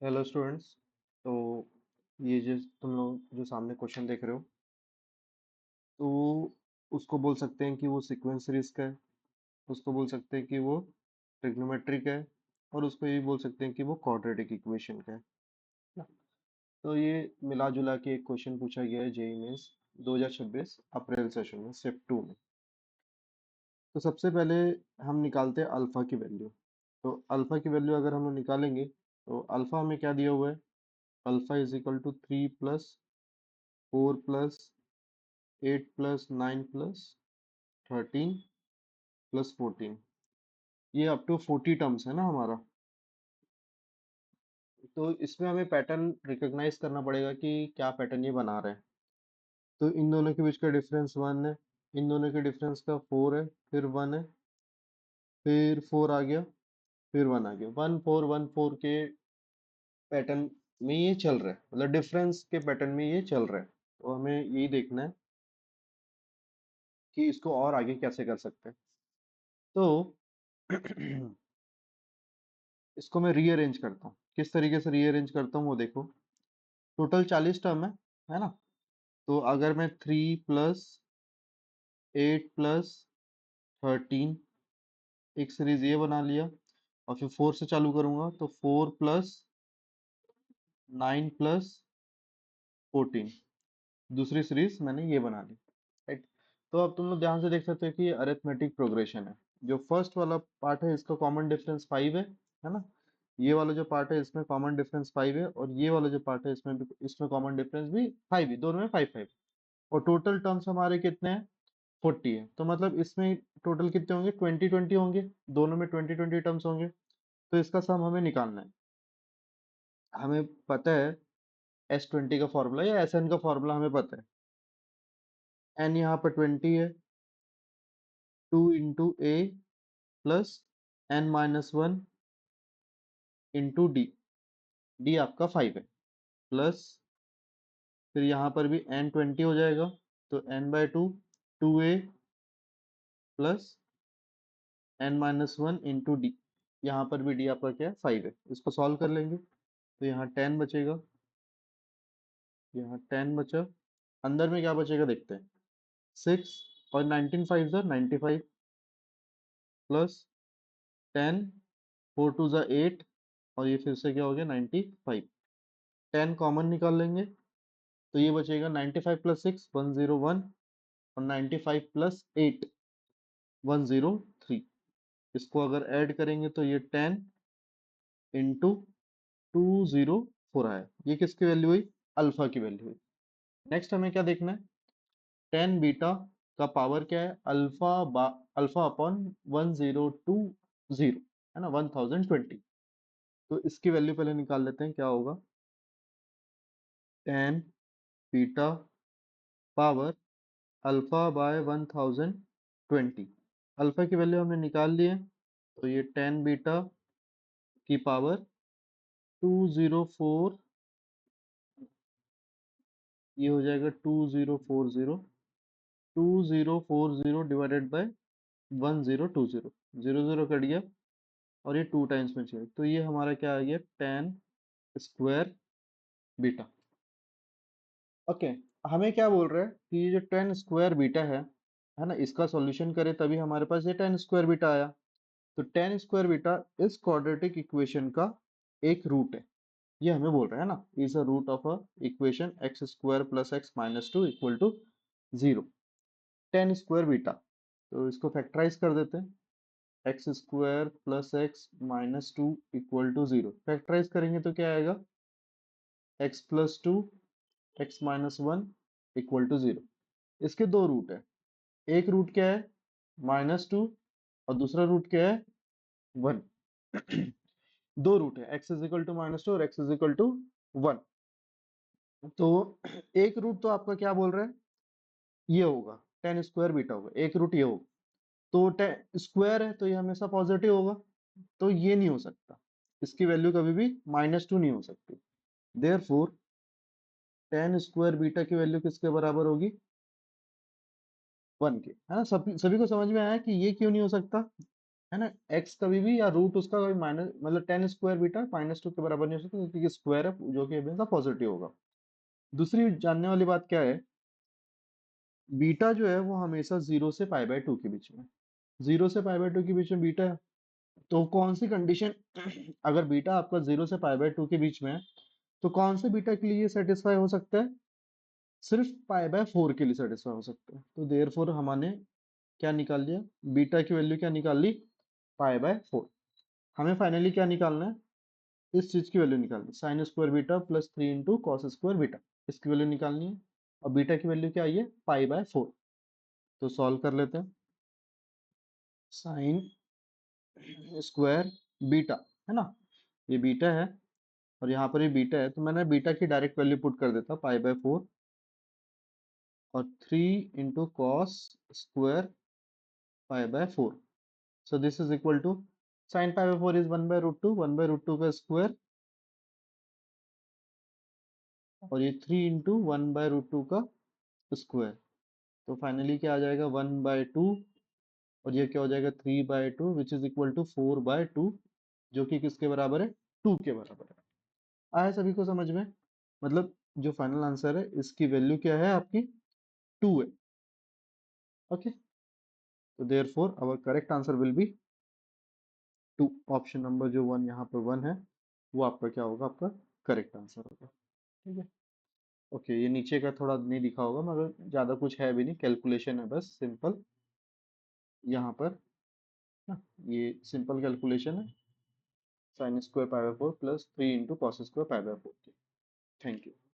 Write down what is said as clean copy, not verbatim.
Hello students. तो ये जो तुम लोग जो सामने क्वेश्चन देख रहे हो, तो उसको बोल सकते हैं कि वो सीक्वेंस सीरीज का है। उसको बोल सकते हैं कि वो ट्रिग्नोमेट्रिक है। और उसको ये भी बोल सकते हैं कि वो क्वाड्रेटिक इक्वेशन का है ना। तो ये मिला जुला के एक क्वेश्चन पूछा गया है जेईई मेंस 2026 अप्रैल सेशन में शिफ्ट 2 में। तो सबसे पहले हम निकालते हैं अल्फा की वैल्यू। तो अल्फा की वैल्यू अगर हम लोग निकालेंगे तो अल्फा हमें क्या दिया हुआ है। Alpha is equal to 3 + 4 + 8 + 9 + 13 + 14। ये अप टू 40 टर्म्स है ना हमारा। तो इसमें हमें पैटर्न रिकॉग्नाइज करना पड़ेगा कि क्या पैटर्न ये बना रहे हैं। तो इन दोनों के बीच का डिफरेंस 1 है। इन दोनों के डिफरेंस का 4 है, फिर 1 है, फिर 4 आ गया, फिर 1 आ गया। 1 4 1 4 के पैटर्न में ये चल रहा है, मतलब डिफरेंस के पैटर्न में ये चल रहा है। तो हमें यही देखना है कि इसको और आगे कैसे कर सकते हैं। तो इसको मैं रीअरेंज करता हूँ। किस तरीके से रीअरेंज करता हूँ वो देखो। टोटल 40 टर्म है ना। तो अगर मैं 3 + 8 + 13 एक सीरीज ये बना लिया, और फिर 4 से चालू करूंगा तो 4 + 9 + 14 दूसरी सीरीज मैंने ये बना ली। राइट। तो अब तुम लोग ध्यान से देख सकते हो कि ये अरिथमेटिक प्रोग्रेशन है। जो फर्स्ट वाला पार्ट है इसका कॉमन डिफरेंस 5 है ना। ये वाला जो पार्ट है इसमें कॉमन डिफरेंस 5 है, और ये वाला जो पार्ट है इसमें कॉमन डिफरेंस भी 5 है, दोनों में 5 5। और टोटल टर्म्स हमारे कितने हैं, 40 है। तो मतलब इसमें टोटल कितने होंगे, 20 20 होंगे। दोनों में 20 20 टर्म्स होंगे। तो इसका सम हमें निकालना है। हमें पता है S20 का फॉर्मूला या SN का फॉर्मूला हमें पता है। एन यहाँ पर 20 है, 2 × A + n - 1 × डी आपका 5 है, प्लस फिर यहाँ पर भी n 20 हो जाएगा। तो n/2 2a + n - 1 × डी। यहाँ पर भी डी आपका क्या है, 5 है। इसको सॉल्व कर लेंगे तो यहाँ 10 बचेगा, यहाँ 10 बचा। अंदर में क्या बचेगा देखते हैं। 6 और 19 5 ज़ा 95 प्लस 10, 4 2 ज़ा 8, और ये फिर से क्या हो गया 95। 10 कॉमन निकाल लेंगे तो ये बचेगा 95 + 6 101, और 95 + 8 103। इसको अगर ऐड करेंगे तो ये 10 × 204 आया। ये किसकी वैल्यू हुई, अल्फा की वैल्यू हुई। नेक्स्ट हमें क्या देखना है, टेन बीटा का पावर क्या है, अल्फा अपॉन 1020 है ना, 1020। तो इसकी वैल्यू पहले निकाल लेते हैं क्या होगा। टेन बीटा पावर अल्फा/1020। अल्फा की वैल्यू हमने निकाल ली है। तो ये 10 बीटा की पावर 204, ये हो जाएगा 2040। 2040 डिवाइडेड बाय 1020, 00 कट गया, और ये 2 टाइम्स में चाहिए। तो ये हमारा क्या आ गया, 10 स्क्वायर बीटा। ओके। हमें क्या बोल रहा है कि ये जो 10 स्क्वायर बीटा है ना, इसका सॉल्यूशन करें तभी हमारे पास ये 10 स्क्वायर बीटा आया। तो 10 स्क्वायर बीटा इस क्वाड्रेटिक इक्वेशन का एक रूट है। ये हमें बोल रहा है ना, is a root of a equation x² + x - 2 = 0। 10 square beta, तो इसको फैक्टराइज कर देते हैं। x² + x - 2 = 0। फैक्टराइज करेंगे तो क्या आएगा, x + 2 x - 1 = 0। इसके दो रूट है। एक रूट क्या है, -2, और दूसरा रूट क्या है, 1। दो रूट है, x = -2 और x = 1। तो एक रूट तो आपका क्या बोल रहा है, ये होगा 10 स्क्वायर बीटा होगा, एक रूट ये होगा। तो स्क्वायर है तो ये हमेशा पॉजिटिव होगा, तो ये नहीं हो सकता। इसकी वैल्यू कभी भी -2 नहीं हो सकती। देयरफॉर 10 स्क्वायर बीटा की वैल्यू किसके बराबर होगी, 1 के, है ना। सभी सभी को समझ में आया कि ये क्यों नहीं हो सकता। है ना। एक्स कभी भी या रूट उसका कोई माइनस मतलब ten square beta minus two के बराबर नहीं हो सकता क्योंकि स्क्वायर है जो कि हमेशा पॉजिटिव होगा। दूसरी जानने वाली बात क्या है, बीटा जो है वो हमेशा जीरो से पाई बाय टू के बीच में, जीरो से पाई बाय टू के बीच में बीटा है। तो कौन सी कंडीशन अगर बीटा आपका जीरो से पाई बाय टू के बीच में है तो कौन से बीटा के लिए सेटिस्फाई हो सकता है, सिर्फ पाई बाय फोर के लिए सेटिस्फाई हो सकता है। तो देयरफॉर हमने क्या निकाल लिया, बीटा की वैल्यू क्या निकाल ली, पाई बाय फोर। हमें फाइनली क्या निकालना है, इस चीज की वैल्यू निकालनी, sine square beta plus three into cos square beta, इसकी वैल्यू निकालनी है। और बीटा की वैल्यू क्या आई है, पाई बाय फोर। तो सॉल्व कर लेते हैं, साइन स्क्वायर बीटा, है ना, ये बीटा है और यहाँ पर ये बीटा है, तो मैंने बीटा की डायरेक्ट वैल्यू पुट कर देता पाई बाय फोर और three into cos square pi by four. So this is equal to sine pi by four is one by root two, one by root two का square और ये three into one by root two का square. तो finally क्या आ जाएगा, one by two और ये क्या हो जाएगा, three by two which is equal to four by two, जो कि किसके बराबर है, टू के बराबर है। आया सभी को समझ में, मतलब जो फाइनल आंसर है इसकी वैल्यू क्या है आपकी, टू है। ओके, तो therefore our correct answer will be two. Option number जो वन यहाँ पर वन है वो आपका क्या होगा, आपका करेक्ट आंसर होगा। ठीक है, ओके, ये नीचे का थोड़ा नहीं दिखा होगा मगर ज़्यादा कुछ है भी नहीं, कैलकुलेशन है बस सिंपल यहाँ पर ना, ये सिंपल कैलकुलेशन है, sine square pi by four plus three into cos square pi by four. Thank you.